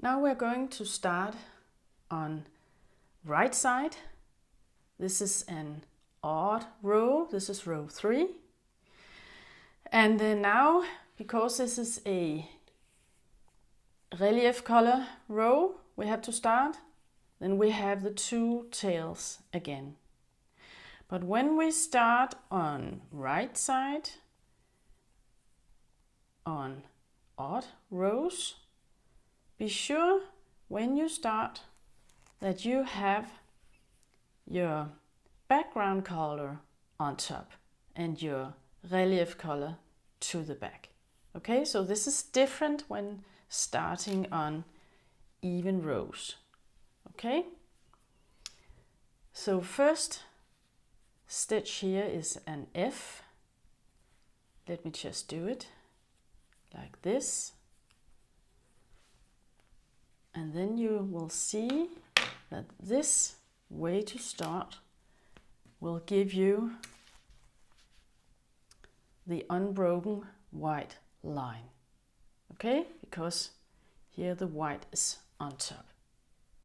Now we're going to start on right side. This is an odd row. This is row 3. And then now, because this is a relief color row we have to start, then we have the 2 tails again. But when we start on right side, on odd rows, be sure when you start that you have your background color on top and your relief color to the back. Okay, so this is different when starting on even rows. Okay, so first stitch here is an F. Let me just do it like this. And then you will see that this way to start will give you the unbroken white line. Okay, because here the white is on top.